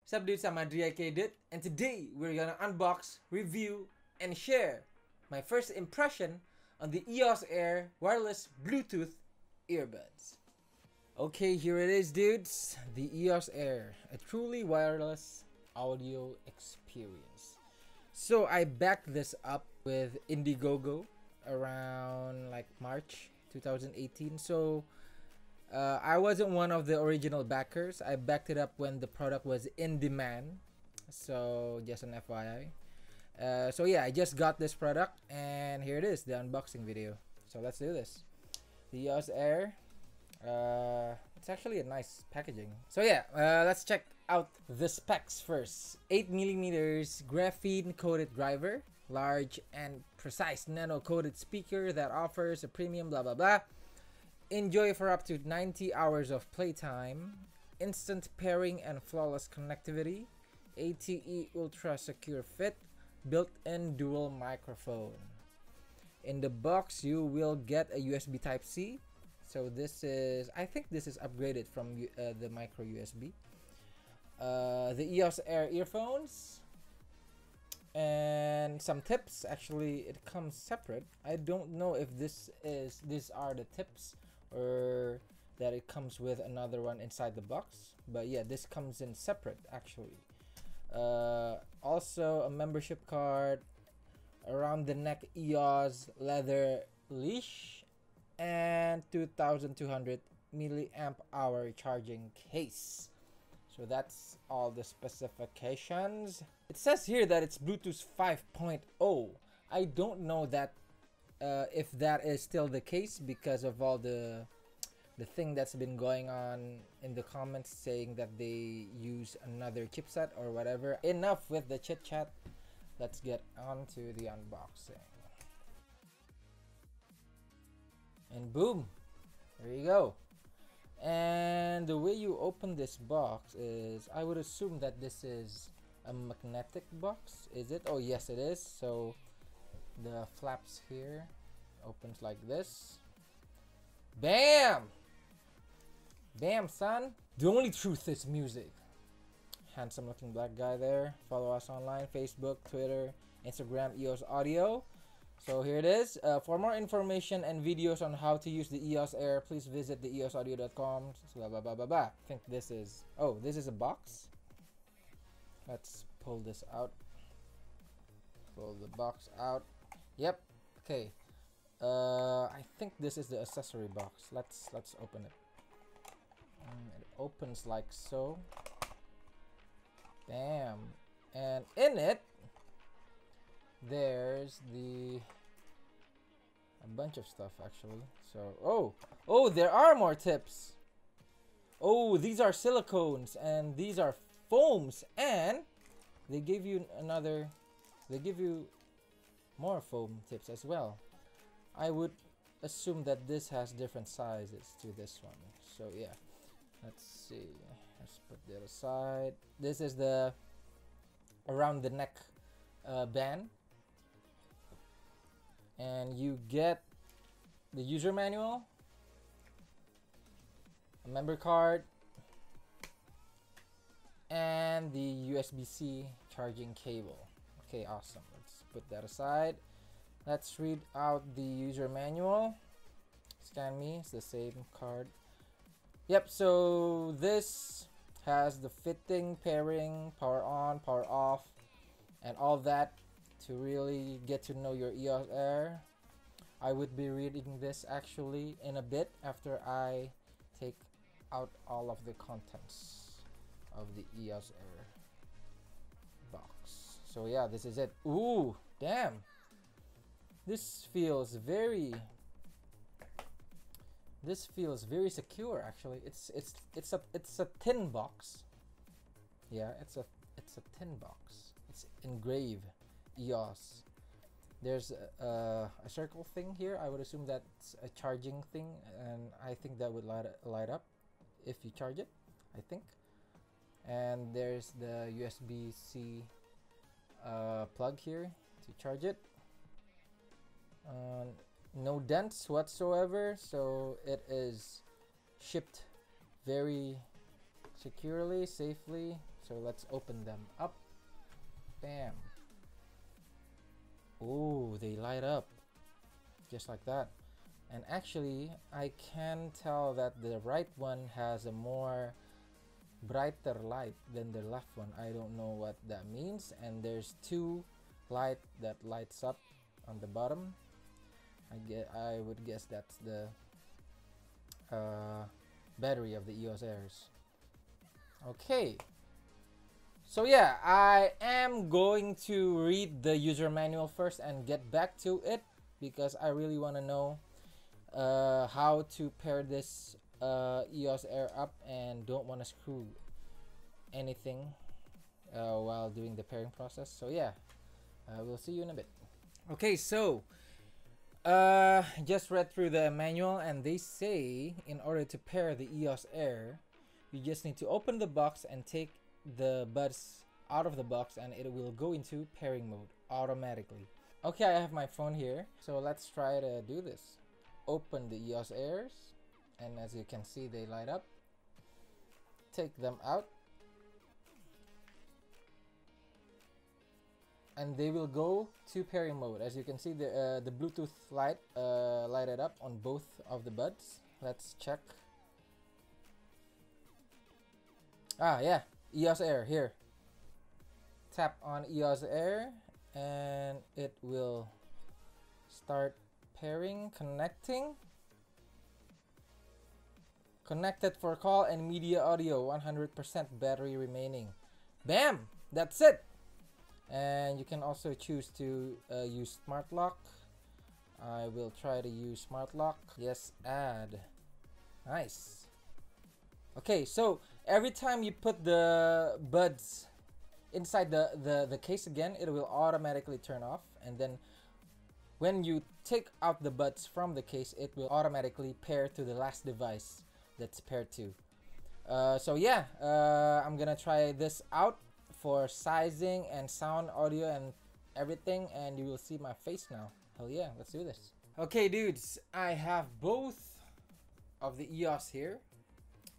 What's up, dudes? I'm Adri, DUT, and today we're gonna unbox, review, and share my first impression on the EOZ Air wireless Bluetooth earbuds. Okay, here it is, dudes. The EOZ Air, a truly wireless audio experience. So I backed this up with Indiegogo around like March 2018. So I wasn't one of the original backers. I backed it up when the product was in demand. So just an FYI. So yeah, I just got this product and here it is, the unboxing video. So let's do this. The EOZ Air. It's actually a nice packaging. So yeah, let's check out the specs first. 8mm graphene coated driver, large and precise nano coated speaker that offers a premium blah blah blah. Enjoy for up to 90 hours of playtime, instant pairing and flawless connectivity, ATE ultra secure fit, built-in dual microphone. In the box you will get a USB Type-C. So this is, I think this is upgraded from the micro USB. The EOZ Air earphones and some tips. Actually, it comes separate. I don't know if these are the tips or that it comes with another one inside the box, but yeah, this comes in separate actually. Also a membership card, around the neck EOZ leather leash, and 2200 milliamp hour charging case. So that's all the specifications. It says here that it's Bluetooth 5.0. I don't know that if that is still the case because of all the thing that's been going on in the comments saying that they use another chipset or whatever. Enough with the chit chat. Let's get on to the unboxing. And boom, there you go. And the way you open this box is, I would assume that this is a magnetic box. Is it? Oh yes, it is. So the flaps here opens like this. Bam! Bam, son. The only truth is music. Handsome looking black guy there. Follow us online, Facebook, Twitter, Instagram, EOZ Audio. So here it is. For more information and videos on how to use the EOZ Air, please visit the eozaudio.com. Blah, blah, blah, blah, blah. I think this is, oh, this is a box. Let's pull this out. Pull the box out. Yep. Okay. I think this is the accessory box. Let's open it. It opens like so. Bam. And in it, there's a bunch of stuff actually. So oh, there are more tips. Oh, these are silicones and these are foams, and they give you more foam tips as well. I would assume that this has different sizes to this one. So yeah, let's see. Let's put that aside. This is the around the neck band, and you get the user manual, a member card, and the USB-C charging cable. Okay, awesome. Let's put that aside. Let's read out the user manual. Scan me, it's the same card. Yep, so this has the fitting, pairing, power on, power off, and all that to really get to know your EOZ Air. I would be reading this actually in a bit after I take out all of the contents of the EOZ Air box. So yeah, this is it. Ooh, damn. This feels very secure actually. It's a tin box. Yeah, it's a tin box. It's engraved EOZ. There's a circle thing here. I would assume that's a charging thing, and I think that would light up if you charge it, I think. And there's the USB-C plug here to charge it. No dents whatsoever, so it is shipped very securely, safely. So let's open them up. Bam. Oh, they light up just like that. And actually, I can tell that the right one has a more brighter light than the left one. I don't know what that means. And there's two light that lights up on the bottom. I would guess that's the battery of the EOZ Airs. Okay. So yeah, I am going to read the user manual first and get back to it because I really want to know how to pair this EOZ Air up and don't want to screw anything while doing the pairing process. So yeah, we'll see you in a bit. Okay, so just read through the manual and they say in order to pair the EOZ Air, you just need to open the box and take the buds out of the box and it will go into pairing mode automatically. Okay, I have my phone here, so let's try to do this. Open the EOZ Airs, and as you can see, they light up. Take them out, and they will go to pairing mode. As you can see, the Bluetooth light lighted up on both of the buds. Let's check. Ah, yeah, EOZ Air here. Tap on EOZ Air and it will start pairing, connecting. Connected for call and media audio, 100% battery remaining. Bam! That's it! And you can also choose to use smart lock. I will try to use smart lock. Yes, add. Nice. Okay, so every time you put the buds inside the case again, it will automatically turn off, and then when you take out the buds from the case, it will automatically pair to the last device that's paired to. So yeah, I'm gonna try this out for sizing and sound, audio, and everything, and you will see my face now. Hell yeah, let's do this. Okay, dudes, I have both of the EOZ here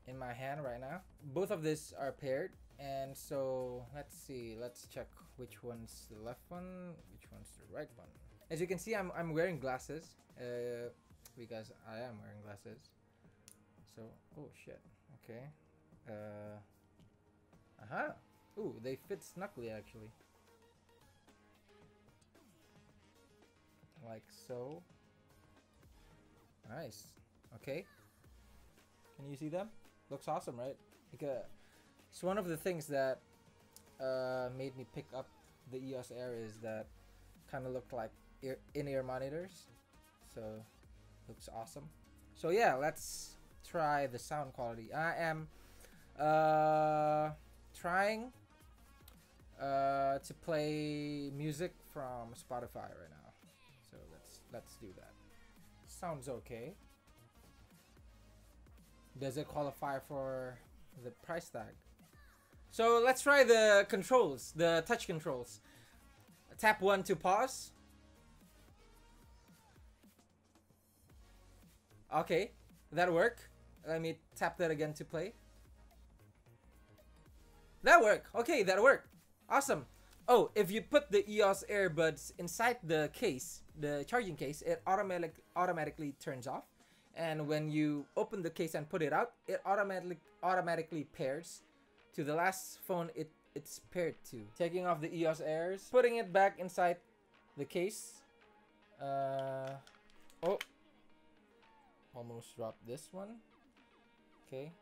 in my hand right now. Both of these are paired, and so let's see, let's check which one's the left one, which one's the right one. As you can see, I'm wearing glasses because I am wearing glasses. So oh shit, okay. Ooh, they fit snugly actually, like so. Nice. Okay, can you see them? Looks awesome, right? Because it's one of the things that made me pick up the EOZ Air is that kind of look like in-ear monitors, so looks awesome. So yeah, let's try the sound quality. I am trying to play music from Spotify right now, so let's do that. Sounds okay. Does it qualify for the price tag? So let's try the controls, the touch controls. Tap 1 to pause. Okay, that worked. Let me tap that again to play. That worked. Okay, that worked. Awesome. Oh, if you put the EOZ earbuds inside the case, the charging case, it automatically turns off. And when you open the case and put it out, it automatically pairs to the last phone it's paired to. Taking off the EOZ Airs, putting it back inside the case. Oh, almost dropped this one. Okay,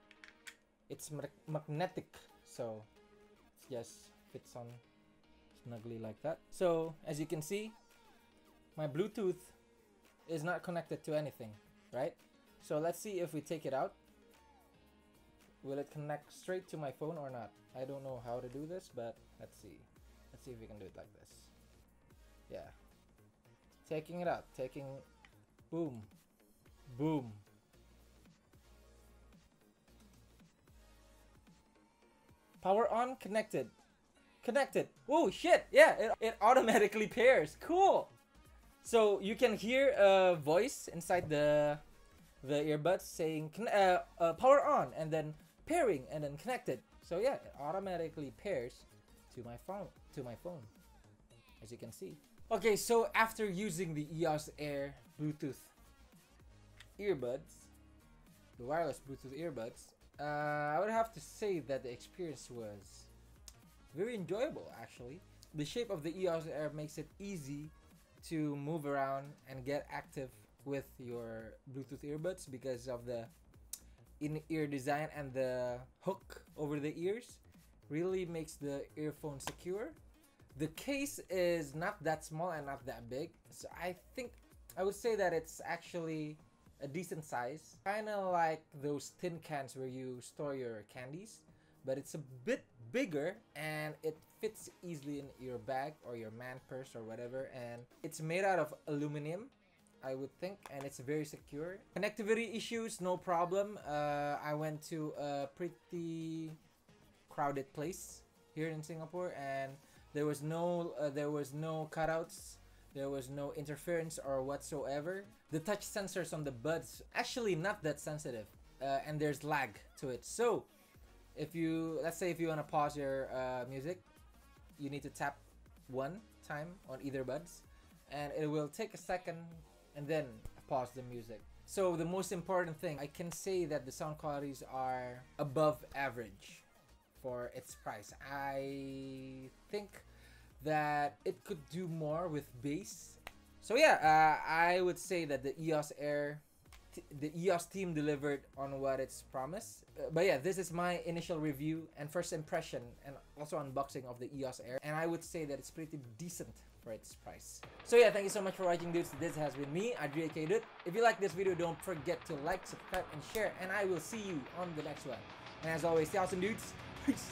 it's magnetic, so it just fits on snugly like that. So as you can see, my Bluetooth is not connected to anything, right? So let's see if we take it out. Will it connect straight to my phone or not? I don't know how to do this, but let's see. Let's see if we can do it like this. Yeah. Taking it out. Taking... Boom. Boom. Power on. Connected. Connected. Oh shit. Yeah, it automatically pairs. Cool. So you can hear a voice inside the earbuds saying power on, and then pairing, and then connected. So yeah, it automatically pairs to my phone, as you can see. Okay, so after using the EOZ Air Bluetooth earbuds, the wireless Bluetooth earbuds, I would have to say that the experience was very enjoyable actually. The shape of the EOZ Air makes it easy to move around and get active with your Bluetooth earbuds because of the in-ear design, and the hook over the ears really makes the earphone secure. The case is not that small and not that big, so I think I would say that it's actually a decent size, kind of like those tin cans where you store your candies, but it's a bit bigger and it fits easily in your bag or your man purse or whatever, and it's made out of aluminum, I would think, and it's very secure. Connectivity issues, no problem. I went to a pretty crowded place here in Singapore, and there was no cutouts, there was no interference or whatsoever. The touch sensors on the buds actually not that sensitive, and there's lag to it. So if you, let's say if you want to pause your music, you need to tap one time on either buds, and it will take a second and then pause the music. So the most important thing, I can say that the sound qualities are above average for its price. I think that it could do more with bass. So yeah, I would say that the EOZ Air, the EOZ team delivered on what it's promised. But yeah, this is my initial review and first impression and also unboxing of the EOZ Air, and I would say that it's pretty decent for its price. So yeah, thank you so much for watching, dudes. This has been me, Adri aka DUT. If you like this video, don't forget to like, subscribe, and share, and I will see you on the next one. And as always, stay awesome, dudes. Peace.